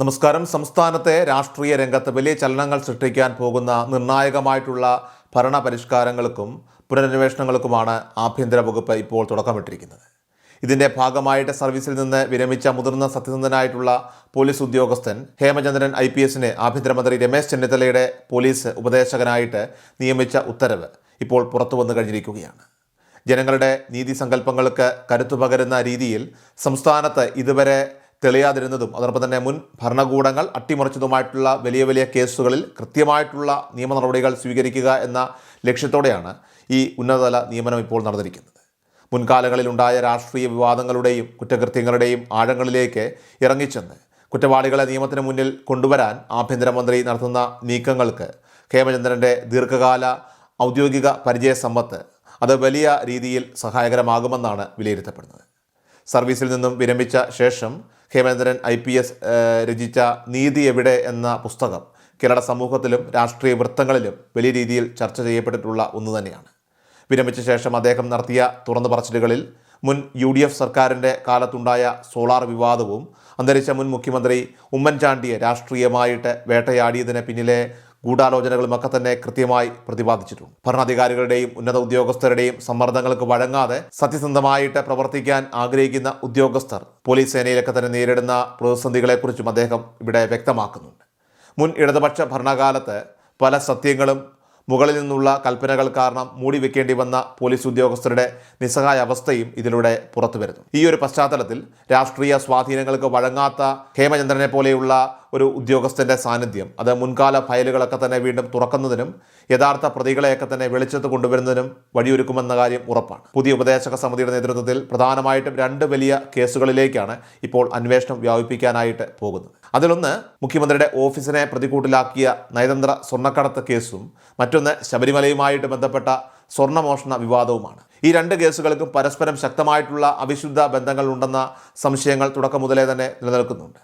നമസ്കാരം. സംസ്ഥാനത്തെ രാഷ്ട്രീയ രംഗത്ത് വലിയ ചലനങ്ങൾ സൃഷ്ടിക്കാൻ പോകുന്ന നിർണായകമായിട്ടുള്ള ഭരണ പരിഷ്കാരങ്ങൾക്കും പുനരന്വേഷണങ്ങൾക്കുമാണ് ആഭ്യന്തര വകുപ്പ് ഇപ്പോൾ തുടക്കമിട്ടിരിക്കുന്നത്. ഇതിൻ്റെ ഭാഗമായിട്ട് സർവീസിൽ നിന്ന് വിരമിച്ച മുതിർന്ന സത്യസന്ധനായിട്ടുള്ള പോലീസ് ഉദ്യോഗസ്ഥൻ ഹേമചന്ദ്രൻ IPSനെ ആഭ്യന്തരമന്ത്രി രമേശ് ചെന്നിത്തലയുടെ പോലീസ് ഉപദേശകനായിട്ട് നിയമിച്ച ഉത്തരവ് ഇപ്പോൾ പുറത്തു വന്നു കഴിഞ്ഞിരിക്കുകയാണ്. ജനങ്ങളുടെ നീതി സങ്കല്പങ്ങൾക്ക് കരുത്തു പകരുന്ന രീതിയിൽ സംസ്ഥാനത്ത് ഇതുവരെ തെളിയാതിരുന്നതും അതോടൊപ്പം തന്നെ മുൻ ഭരണകൂടങ്ങൾ അട്ടിമറിച്ചതുമായിട്ടുള്ള വലിയ വലിയ കേസുകളിൽ കൃത്യമായിട്ടുള്ള നിയമ നടപടികൾ സ്വീകരിക്കുക എന്ന ലക്ഷ്യത്തോടെയാണ് ഈ ഉന്നതതല നിയമനം ഇപ്പോൾ നടന്നിരിക്കുന്നത്. മുൻകാലങ്ങളിലുണ്ടായ രാഷ്ട്രീയ വിവാദങ്ങളുടെയും കുറ്റകൃത്യങ്ങളുടെയും ആഴങ്ങളിലേക്ക് ഇറങ്ങിച്ചെന്ന് കുറ്റവാളികളെ നിയമത്തിന് മുന്നിൽ കൊണ്ടുവരാൻ ആഭ്യന്തരമന്ത്രി നടത്തുന്ന നീക്കങ്ങൾക്ക് ഹേമചന്ദ്രൻ്റെ ദീർഘകാല ഔദ്യോഗിക പരിചയ സമ്പത്ത് അത് വലിയ രീതിയിൽ സഹായകരമാകുമെന്നാണ് വിലയിരുത്തപ്പെടുന്നത്. സർവീസിൽ നിന്നും വിരമിച്ച ശേഷം ഹേമചന്ദ്രൻ IPS രചിച്ച നീതി എവിടെ എന്ന പുസ്തകം കേരള സമൂഹത്തിലും രാഷ്ട്രീയ വൃത്തങ്ങളിലും വലിയ രീതിയിൽ ചർച്ച ചെയ്യപ്പെട്ടിട്ടുള്ള ഒന്ന് തന്നെയാണ്. വിരമിച്ച ശേഷം അദ്ദേഹം നടത്തിയ തുറന്നു പറച്ചിലുകളിൽ മുൻ UDF സർക്കാരിൻ്റെ കാലത്തുണ്ടായ സോളാർ വിവാദവും അന്തരിച്ച മുൻ മുഖ്യമന്ത്രി ഉമ്മൻചാണ്ടിയെ രാഷ്ട്രീയമായിട്ട് വേട്ടയാടിയതിന് പിന്നിലെ ഗൂഢാലോചനകളുമൊക്കെ തന്നെ കൃത്യമായി പ്രതിപാദിച്ചിട്ടുണ്ട്. ഭരണാധികാരികളുടെയും ഉന്നത ഉദ്യോഗസ്ഥരുടെയും സമ്മർദ്ദങ്ങൾക്ക് വഴങ്ങാതെ സത്യസന്ധമായിട്ട് പ്രവർത്തിക്കാൻ ആഗ്രഹിക്കുന്ന ഉദ്യോഗസ്ഥർ പോലീസ് സേനയിലൊക്കെ തന്നെ നേരിടുന്ന പ്രതിസന്ധികളെക്കുറിച്ചും അദ്ദേഹം ഇവിടെ വ്യക്തമാക്കുന്നുണ്ട്. മുൻ ഇടതുപക്ഷ ഭരണകാലത്ത് പല സത്യങ്ങളും മുകളിൽ നിന്നുള്ള കൽപ്പനകൾ കാരണം മൂടി വെക്കേണ്ടി വന്ന പോലീസ് ഉദ്യോഗസ്ഥരുടെ നിസ്സഹായ അവസ്ഥയും ഇതിലൂടെ പുറത്തു വരുന്നു. ഈ ഒരു പശ്ചാത്തലത്തിൽ രാഷ്ട്രീയ സ്വാധീനങ്ങൾക്ക് വഴങ്ങാത്ത ഹേമചന്ദ്രനെ പോലെയുള്ള ഒരു ഉദ്യോഗസ്ഥൻ്റെ സാന്നിധ്യം അത് മുൻകാല ഫയലുകളൊക്കെ തന്നെ വീണ്ടും തുറക്കുന്നതിനും യഥാർത്ഥ പ്രതികളെയൊക്കെ തന്നെ വെളിച്ചത്ത് കൊണ്ടുവരുന്നതിനും വഴിയൊരുക്കുമെന്ന കാര്യം ഉറപ്പാണ്. പുതിയ ഉപദേശക സമിതിയുടെ നേതൃത്വത്തിൽ പ്രധാനമായിട്ടും 2 വലിയ കേസുകളിലേക്കാണ് ഇപ്പോൾ അന്വേഷണം വ്യാപിപ്പിക്കാനായിട്ട് പോകുന്നത്. അതിലൊന്ന് മുഖ്യമന്ത്രിയുടെ ഓഫീസിനെ പ്രതികൂട്ടിലാക്കിയ നയതന്ത്ര സ്വർണ്ണക്കടത്ത് കേസും മറ്റൊന്ന് ശബരിമലയുമായിട്ട് ബന്ധപ്പെട്ട സ്വർണ്ണമോഷണ വിവാദവുമാണ്. ഈ 2 കേസുകൾക്കും പരസ്പരം ശക്തമായിട്ടുള്ള അവിശുദ്ധ ബന്ധങ്ങളുണ്ടെന്ന സംശയങ്ങൾ തുടക്കം മുതലേ തന്നെ നിലനിൽക്കുന്നുണ്ട്.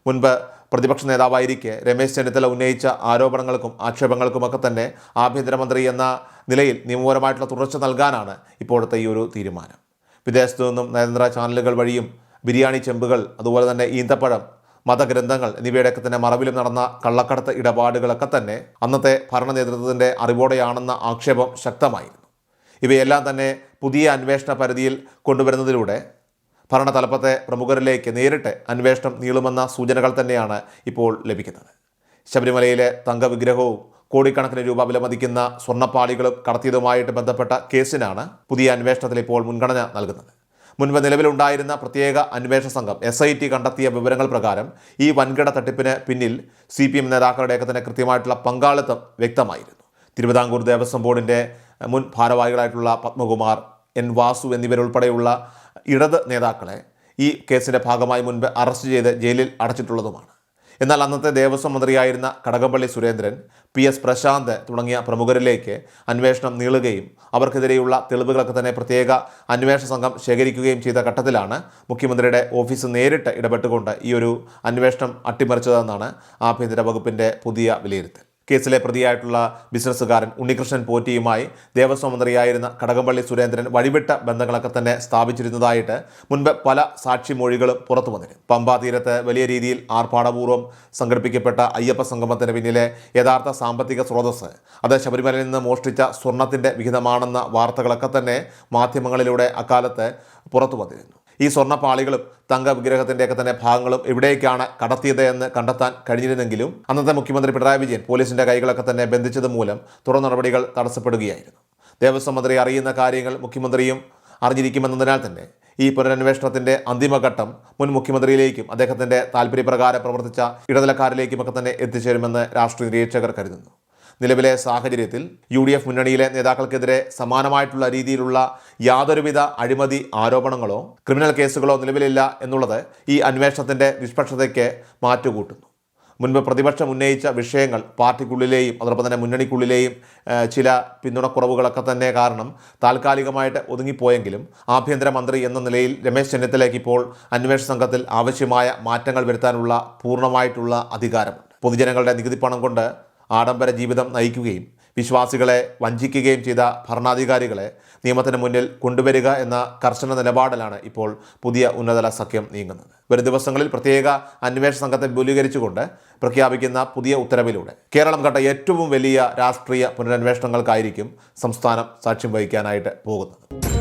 മുൻപ് പ്രതിപക്ഷ നേതാവായിരിക്കെ രമേശ് ചെന്നിത്തല ഉന്നയിച്ച ആരോപണങ്ങൾക്കും ആക്ഷേപങ്ങൾക്കുമൊക്കെ തന്നെ ആഭ്യന്തരമന്ത്രി എന്ന നിലയിൽ നിയമപരമായിട്ടുള്ള തുടർച്ച നൽകാനാണ് ഇപ്പോഴത്തെ ഈ ഒരു തീരുമാനം. വിദേശത്തു നിന്നും നയതന്ത്ര ചാനലുകൾ വഴിയും ബിരിയാണി ചെമ്പുകൾ, അതുപോലെ തന്നെ ഈന്തപ്പഴം, മതഗ്രന്ഥങ്ങൾ എന്നിവയുടെയൊക്കെ തന്നെ മറവിലും നടന്ന കള്ളക്കടത്ത് ഇടപാടുകളൊക്കെ തന്നെ അന്നത്തെ ഭരണ നേതൃത്വത്തിൻ്റെ അറിവോടെയാണെന്ന ആക്ഷേപം ശക്തമായിരുന്നു. ഇവയെല്ലാം തന്നെ പുതിയ അന്വേഷണ പരിധിയിൽ കൊണ്ടുവരുന്നതിലൂടെ ഭരണതലപ്പത്തെ പ്രമുഖരിലേക്ക് നേരിട്ട് അന്വേഷണം നീളുമെന്ന സൂചനകൾ തന്നെയാണ് ഇപ്പോൾ ലഭിക്കുന്നത്. ശബരിമലയിലെ തങ്കവിഗ്രഹവും കോടിക്കണക്കിന് രൂപ വിലമതിക്കുന്ന സ്വർണ്ണപ്പാളികളും കടത്തിയതുമായിട്ട് ബന്ധപ്പെട്ട കേസിനാണ് പുതിയ അന്വേഷണത്തിൽ ഇപ്പോൾ മുൻഗണന നൽകുന്നത്. മുൻപ് നിലവിലുണ്ടായിരുന്ന പ്രത്യേക അന്വേഷണ സംഘം SIT കണ്ടെത്തിയ വിവരങ്ങൾ പ്രകാരം ഈ വൻകിട തട്ടിപ്പിന് പിന്നിൽ CPM നേതാക്കളുടെയൊക്കെ തന്നെ കൃത്യമായിട്ടുള്ള പങ്കാളിത്തം വ്യക്തമായിരുന്നു. തിരുവിതാംകൂർ ദേവസ്വം ബോർഡിൻ്റെ മുൻ ഭാരവാഹികളായിട്ടുള്ള പത്മകുമാർ, N. വാസു എന്നിവരുൾപ്പെടെയുള്ള ഇടത് നേതാക്കളെ ഈ കേസിൻ്റെ ഭാഗമായി മുൻപ് അറസ്റ്റ് ചെയ്ത് ജയിലിൽ അടച്ചിട്ടുള്ളതുമാണ്. എന്നാൽ അന്നത്തെ ദേവസ്വം മന്ത്രിയായിരുന്ന കടകംപള്ളി സുരേന്ദ്രൻ, PS പ്രശാന്ത് തുടങ്ങിയ പ്രമുഖരിലേക്ക് അന്വേഷണം നീളുകയും അവർക്കെതിരെയുള്ള തെളിവുകളൊക്കെ തന്നെ പ്രത്യേക അന്വേഷണ സംഘം ശേഖരിക്കുകയും ചെയ്ത ഘട്ടത്തിലാണ് മുഖ്യമന്ത്രിയുടെ ഓഫീസ് നേരിട്ട് ഇടപെട്ടുകൊണ്ട് ഈ ഒരു അന്വേഷണം അട്ടിമറിച്ചതെന്നാണ് ആഭ്യന്തര വകുപ്പിൻ്റെ പുതിയ വിലയിരുത്തൽ. കേസിലെ പ്രതിയായിട്ടുള്ള ബിസിനസ്സുകാരൻ ഉണ്ണികൃഷ്ണൻ പോറ്റിയുമായി ദേവസ്വം മന്ത്രിയായിരുന്ന കടകംപള്ളി സുരേന്ദ്രൻ വഴിവിട്ട ബന്ധങ്ങളൊക്കെ തന്നെ സ്ഥാപിച്ചിരുന്നതായിട്ട് മുൻപ് പല സാക്ഷിമൊഴികളും പുറത്തു വന്നിരുന്നു. പമ്പാ തീരത്ത് വലിയ രീതിയിൽ ആർഭാടപൂർവ്വം സംഘടിപ്പിക്കപ്പെട്ട അയ്യപ്പ സംഗമത്തിന് പിന്നിലെ യഥാർത്ഥ സാമ്പത്തിക സ്രോതസ്സ് അത് ശബരിമലയിൽ നിന്ന് മോഷ്ടിച്ച സ്വർണത്തിൻ്റെ വിഹിതമാണെന്ന വാർത്തകളൊക്കെ തന്നെ മാധ്യമങ്ങളിലൂടെ അക്കാലത്ത് പുറത്തു വന്നിരുന്നു. ഈ സ്വർണ്ണപ്പാളികളും തങ്കവിഗ്രഹത്തിൻ്റെയൊക്കെ തന്നെ ഭാഗങ്ങളും എവിടേക്കാണ് കടത്തിയത് എന്ന് കണ്ടെത്താൻ കഴിഞ്ഞിരുന്നെങ്കിലും അന്നത്തെ മുഖ്യമന്ത്രി പിണറായി വിജയൻ പോലീസിൻ്റെ കൈകളൊക്കെ തന്നെ ബന്ധിച്ചത് മൂലം തുടർ നടപടികൾ തടസ്സപ്പെടുകയായിരുന്നു. ദേവസ്വം മന്ത്രി അറിയുന്ന കാര്യങ്ങൾ മുഖ്യമന്ത്രിയും അറിഞ്ഞിരിക്കുമെന്നതിനാൽ തന്നെ ഈ പുനരന്വേഷണത്തിൻ്റെ അന്തിമഘട്ടം മുൻ മുഖ്യമന്ത്രിയിലേക്കും അദ്ദേഹത്തിൻ്റെ താല്പര്യപ്രകാരം പ്രവർത്തിച്ച ഇടനിലക്കാരിലേക്കുമൊക്കെ തന്നെ എത്തിച്ചേരുമെന്ന് രാഷ്ട്രീയ നിരീക്ഷകർ കരുതുന്നു. നിലവിലെ സാഹചര്യത്തിൽ UDF മുന്നണിയിലെ നേതാക്കൾക്കെതിരെ സമാനമായിട്ടുള്ള രീതിയിലുള്ള യാതൊരുവിധ അഴിമതി ആരോപണങ്ങളോ ക്രിമിനൽ കേസുകളോ നിലവിലില്ല എന്നുള്ളത് ഈ അന്വേഷണത്തിൻ്റെ നിഷ്പക്ഷതയ്ക്ക് മാറ്റുകൂട്ടുന്നു. മുൻപ് പ്രതിപക്ഷം ഉന്നയിച്ച വിഷയങ്ങൾ പാർട്ടിക്കുള്ളിലെയും അതോടൊപ്പം തന്നെ മുന്നണിക്കുള്ളിലെയും ചില പിന്തുണക്കുറവുകളൊക്കെ തന്നെ കാരണം താൽക്കാലികമായിട്ട് ഒതുങ്ങിപ്പോയെങ്കിലും ആഭ്യന്തരമന്ത്രി എന്ന നിലയിൽ രമേശ് ചെന്നിത്തലയ്ക്ക് ഇപ്പോൾ അന്വേഷണ സംഘത്തിൽ ആവശ്യമായ മാറ്റങ്ങൾ വരുത്താനുള്ള പൂർണ്ണമായിട്ടുള്ള അധികാരമുണ്ട്. പൊതുജനങ്ങളുടെ നികുതി പണം കൊണ്ട് ആഡംബര ജീവിതം നയിക്കുകയും വിശ്വാസികളെ വഞ്ചിക്കുകയും ചെയ്ത ഭരണാധികാരികളെ നിയമത്തിന് മുന്നിൽ കൊണ്ടുവരിക എന്ന കർശന നിലപാടിലാണ് ഇപ്പോൾ പുതിയ ഉന്നതതല സഖ്യം നീങ്ങുന്നത്. വരും ദിവസങ്ങളിൽ പ്രത്യേക അന്വേഷണ സംഘത്തെ വിപുലീകരിച്ചുകൊണ്ട് പ്രഖ്യാപിക്കുന്ന പുതിയ ഉത്തരവിലൂടെ കേരളം കണ്ട ഏറ്റവും വലിയ രാഷ്ട്രീയ പുനരന്വേഷണങ്ങൾക്കായിരിക്കും സംസ്ഥാനം സാക്ഷ്യം വഹിക്കാനായിട്ട് പോകുന്നത്.